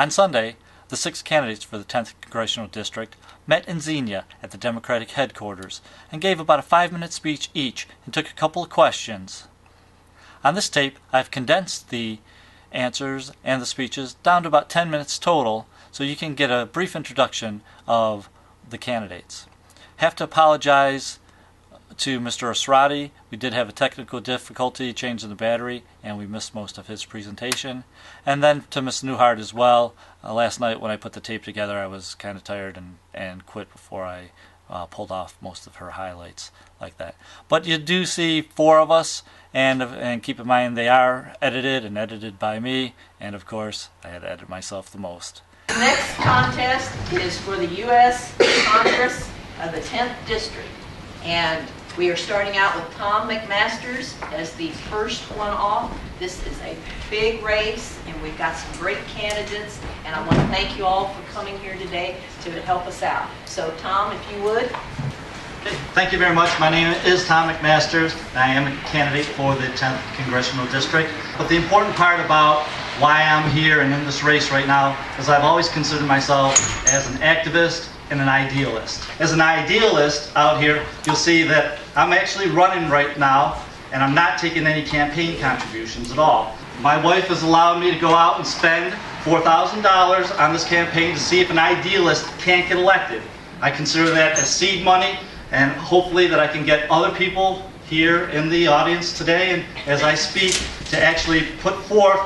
On Sunday, the 6 candidates for the 10th Congressional District met in Xenia at the Democratic headquarters and gave about a 5-minute speech each and took a couple of questions. On this tape, I've condensed the answers and the speeches down to about 10 minutes total so you can get a brief introduction of the candidates. Have to apologize to Mr. Osrati. We did have a technical difficulty changing the battery and we missed most of his presentation. And then to Ms. Newhart as well. Last night when I put the tape together I was kind of tired and quit before I pulled off most of her highlights like that. But you do see 4 of us, and keep in mind they are edited by me, and of course I had to edit myself the most. The next contest is for the U.S. Congress of the 10th District, and we are starting out with Tom McMasters as the first one off. This is a big race, and we've got some great candidates, and I want to thank you all for coming here today to help us out. So Tom, if you would. Okay, thank you very much. My name is Tom McMasters. I am a candidate for the 10th Congressional District. But the important part about why I'm here and in this race right now is I've always considered myself as an activist and an idealist. As an idealist out here, you'll see that I'm actually running right now and I'm not taking any campaign contributions at all. My wife has allowed me to go out and spend $4,000 on this campaign to see if an idealist can't get elected. I consider that as seed money, and hopefully that I can get other people here in the audience today and as I speak to actually put forth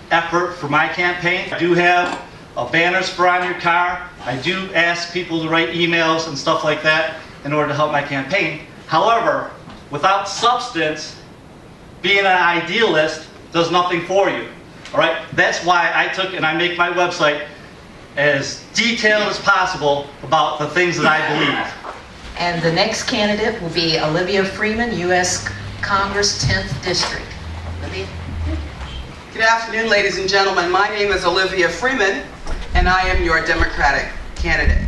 effort for my campaign. I do have banners for on your car. I do ask people to write emails and stuff like that in order to help my campaign. However, without substance, being an idealist does nothing for you. All right? That's why I took and I make my website as detailed as possible about the things that I believe. And the next candidate will be Olivia Freeman, U.S. Congress 10th District. Olivia? Good afternoon, ladies and gentlemen. My name is Olivia Freeman, and I am your Democratic candidate.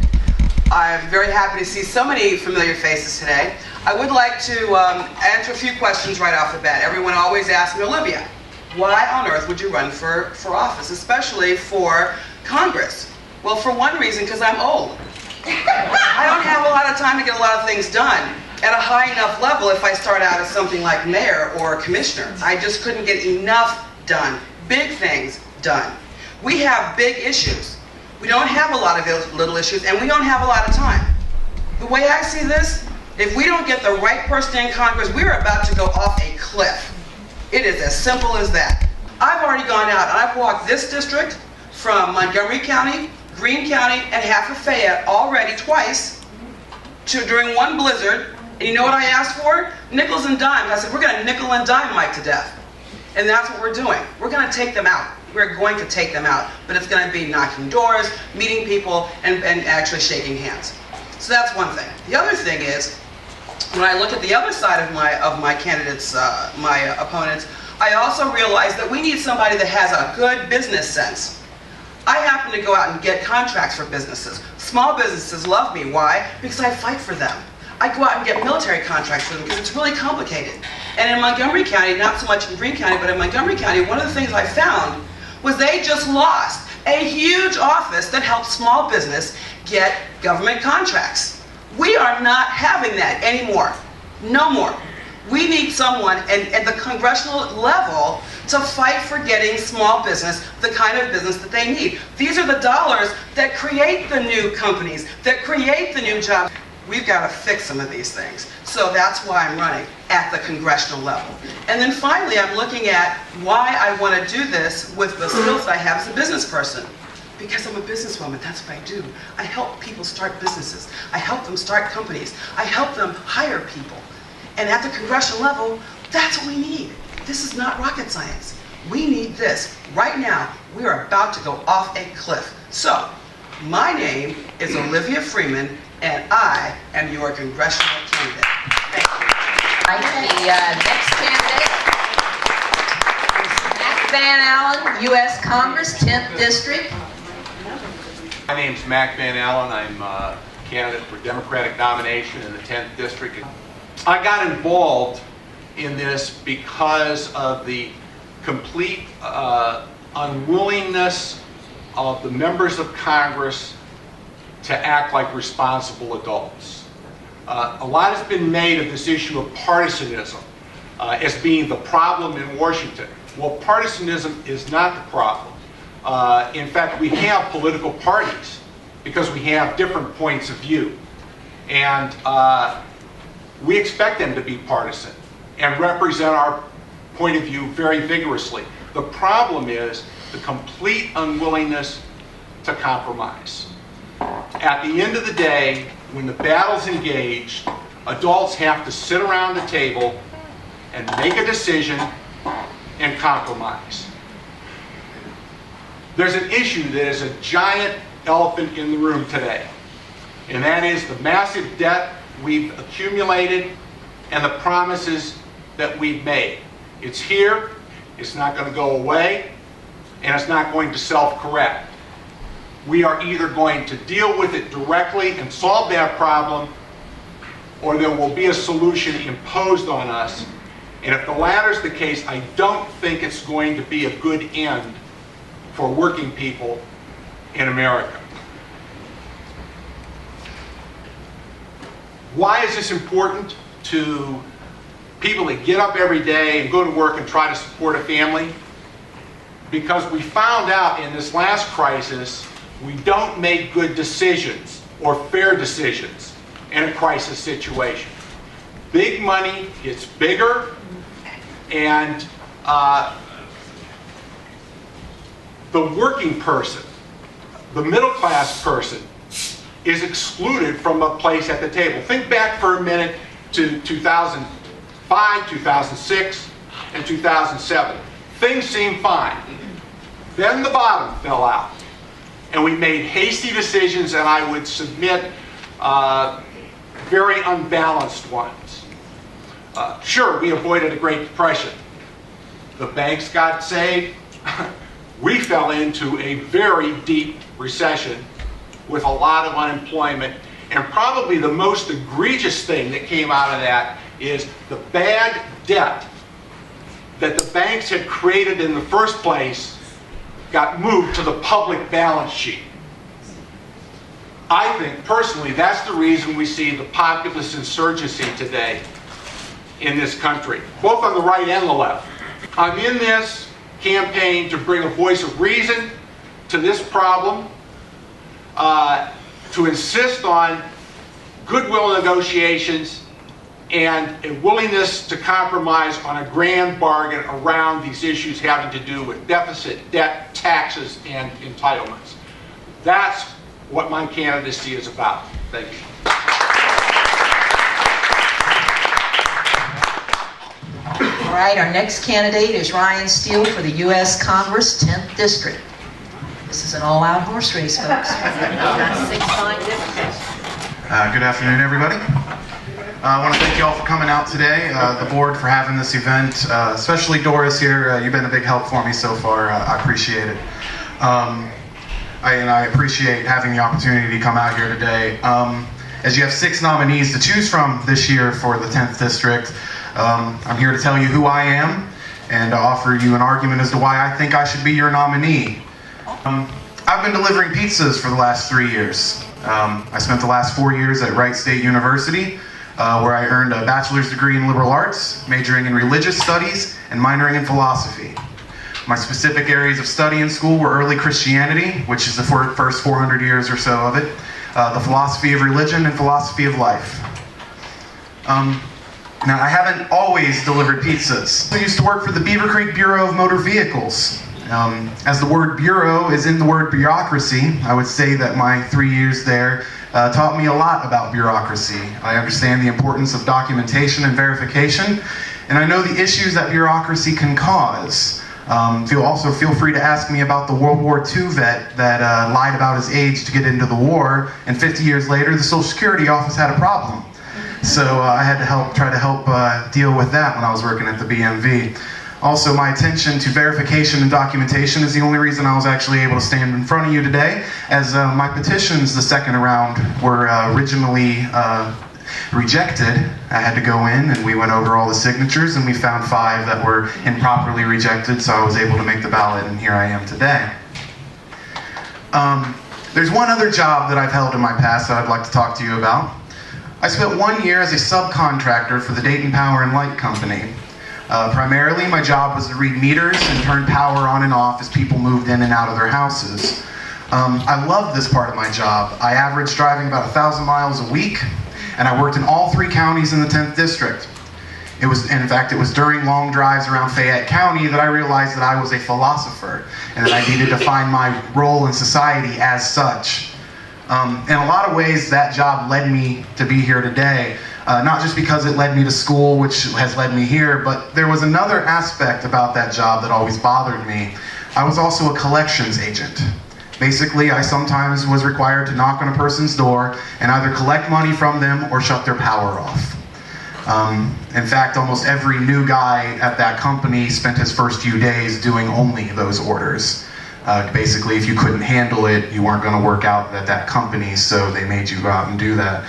I'm very happy to see so many familiar faces today. I would like to answer a few questions right off the bat. Everyone always asks me, Olivia, why on earth would you run for office, especially for Congress? Well, for one reason, because I'm old. I don't have a lot of time to get a lot of things done at a high enough level if I start out as something like mayor or commissioner. I just couldn't get enough done, big things done. We have big issues. We don't have a lot of little issues, and we don't have a lot of time. The way I see this, if we don't get the right person in Congress, we're about to go off a cliff. It is as simple as that. I've already gone out and I've walked this district from Montgomery County, Greene County, and half of Fayette already twice during one blizzard. And you know what I asked for? Nickels and dimes. I said, we're going to nickel and dime Mike to death. And that's what we're doing. We're going to take them out. We're going to take them out. But it's going to be knocking doors, meeting people, and actually shaking hands. So that's one thing. The other thing is, when I look at the other side of my candidates, my opponents, I also realize that we need somebody that has a good business sense. I happen to go out and get contracts for businesses. Small businesses love me. Why? Because I fight for them. I go out and get military contracts for them because it's really complicated. And in Montgomery County, not so much in Greene County, but in Montgomery County, one of the things I found was they just lost a huge office that helps small business get government contracts. We are not having that anymore. No more. We need someone at the congressional level to fight for getting small business the kind of business that they need. These are the dollars that create the new companies, that create the new jobs. We've got to fix some of these things. So that's why I'm running at the congressional level. And then finally, I'm looking at why I want to do this with the skills that I have as a business person. Because I'm a businesswoman, that's what I do. I help people start businesses. I help them start companies. I help them hire people. And at the congressional level, that's what we need. This is not rocket science. We need this. Right now, we are about to go off a cliff. So, my name is Olivia Freeman, and I am your congressional candidate. Thank you. The next candidate is Mac Van Allen, U.S. Congress, 10th District. My name's Mac Van Allen. I'm a candidate for Democratic nomination in the 10th District. I got involved in this because of the complete unwillingness of the members of Congress to act like responsible adults. A lot has been made of this issue of partisanism as being the problem in Washington. Well, partisanism is not the problem. In fact, we have political parties because we have different points of view. And we expect them to be partisan and represent our point of view very vigorously. The problem is the complete unwillingness to compromise. At the end of the day, when the battle's engaged, adults have to sit around the table and make a decision and compromise. There's an issue that is a giant elephant in the room today, and that is the massive debt we've accumulated and the promises that we've made. It's here, it's not going to go away, and it's not going to self-correct. We are either going to deal with it directly and solve that problem, or there will be a solution imposed on us. And if the latter is the case, I don't think it's going to be a good end for working people in America. Why is this important to people that get up every day and go to work and try to support a family? Because we found out in this last crisis, we don't make good decisions or fair decisions in a crisis situation. Big money gets bigger, and the working person, the middle class person, is excluded from a place at the table. Think back for a minute to 2005, 2006, and 2007. Things seemed fine. Then the bottom fell out, and we made hasty decisions, and I would submit very unbalanced ones. Sure, we avoided a Great Depression. The banks got saved. We fell into a very deep recession with a lot of unemployment, and probably the most egregious thing that came out of that is the bad debt that the banks had created in the first place got moved to the public balance sheet. I think, personally, that's the reason we see the populist insurgency today in this country, both on the right and the left. I'm in this campaign to bring a voice of reason to this problem, to insist on goodwill negotiations and a willingness to compromise on a grand bargain around these issues having to do with deficit, debt, taxes, and entitlements. That's what my candidacy is about. Thank you. All right, our next candidate is Ryan Steele for the U.S. Congress, 10th District. This is an all-out horse race, folks. 6 fine districts. Good afternoon, everybody. I want to thank you all for coming out today, the board for having this event, especially Doris here. You've been a big help for me so far. I appreciate it. I appreciate having the opportunity to come out here today. As you have 6 nominees to choose from this year for the 10th District, I'm here to tell you who I am and offer you an argument as to why I think I should be your nominee. I've been delivering pizzas for the last 3 years. I spent the last 4 years at Wright State University, where I earned a bachelor's degree in liberal arts, majoring in religious studies and minoring in philosophy. My specific areas of study in school were early Christianity, which is the first 400 years or so of it, the philosophy of religion, and philosophy of life. Now, I haven't always delivered pizzas. I used to work for the Beaver Creek Bureau of Motor Vehicles. As the word bureau is in the word bureaucracy, I would say that my 3 years there taught me a lot about bureaucracy. I understand the importance of documentation and verification, and I know the issues that bureaucracy can cause. Also feel free to ask me about the World War II vet that lied about his age to get into the war, and 50 years later the Social Security office had a problem. So I had to try to help deal with that when I was working at the BMV. Also, my attention to verification and documentation is the only reason I was actually able to stand in front of you today, as my petitions the second round were originally rejected. I had to go in and we went over all the signatures and we found 5 that were improperly rejected, so I was able to make the ballot, and here I am today. There's one other job that I've held in my past that I'd like to talk to you about. I spent 1 year as a subcontractor for the Dayton Power and Light Company. Primarily, my job was to read meters and turn power on and off as people moved in and out of their houses. I loved this part of my job. I averaged driving about 1,000 miles a week, and I worked in all 3 counties in the 10th District. In fact, it was during long drives around Fayette County that I realized that I was a philosopher and that I needed to find my role in society as such. In a lot of ways, that job led me to be here today. Not just because it led me to school, which has led me here, but there was another aspect about that job that always bothered me. I was also a collections agent. Basically, I sometimes was required to knock on a person's door and either collect money from them or shut their power off. In fact, almost every new guy at that company spent his first few days doing only those orders. Basically, if you couldn't handle it, you weren't going to work out at that company, so they made you go out and do that.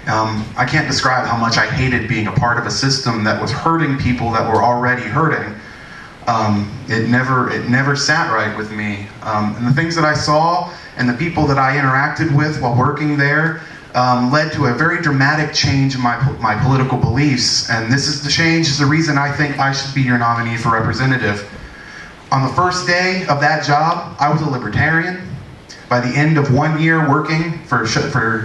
I can't describe how much I hated being a part of a system that was hurting people that were already hurting. It never sat right with me. And the things that I saw and the people that I interacted with while working there led to a very dramatic change in my political beliefs. And this is the change, is the reason I think I should be your nominee for representative. On the first day of that job, I was a libertarian. By the end of 1 year working for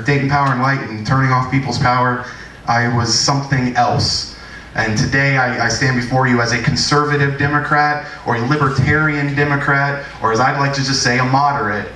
Dayton Power and Light and turning off people's power, I was something else. And today I stand before you as a conservative Democrat, or a libertarian Democrat, or as I'd like to just say, a moderate.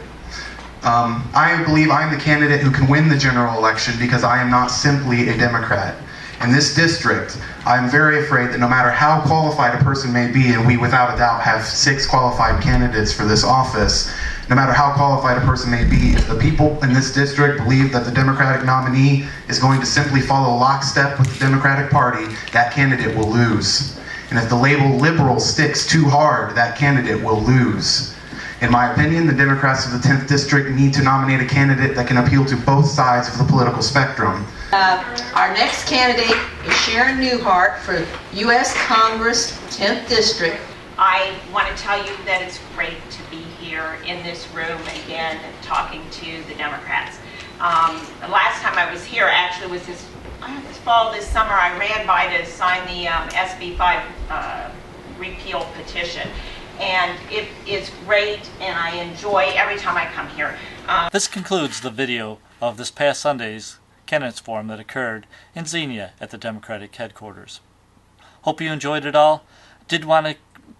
I believe I'm the candidate who can win the general election because I am not simply a Democrat. In this district, I'm very afraid that no matter how qualified a person may be, and we without a doubt have 6 qualified candidates for this office, no matter how qualified a person may be, if the people in this district believe that the Democratic nominee is going to simply follow lockstep with the Democratic Party, that candidate will lose. And if the label liberal sticks too hard, that candidate will lose. In my opinion, the Democrats of the 10th District need to nominate a candidate that can appeal to both sides of the political spectrum. Our next candidate is Sharon Newhart for U.S. Congress, 10th District. I want to tell you that it's great to be here in this room again talking to the Democrats. The last time I was here actually was this fall, this summer. I ran by to sign the SB 5 repeal petition. And it is great, and I enjoy every time I come here. This concludes the video of this past Sunday's candidates forum that occurred in Xenia at the Democratic headquarters. Hope you enjoyed it all. Did want to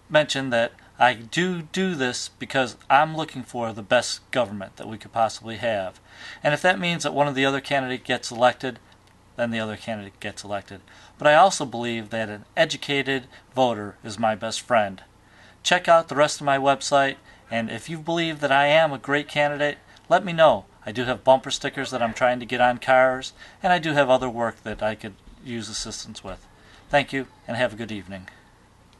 mention that I do this because I'm looking for the best government that we could possibly have. And if that means that one of the other candidates gets elected, then the other candidate gets elected. But I also believe that an educated voter is my best friend. Check out the rest of my website, and if you believe that I am a great candidate, let me know. I do have bumper stickers that I'm trying to get on cars, and I do have other work that I could use assistance with. Thank you, and have a good evening.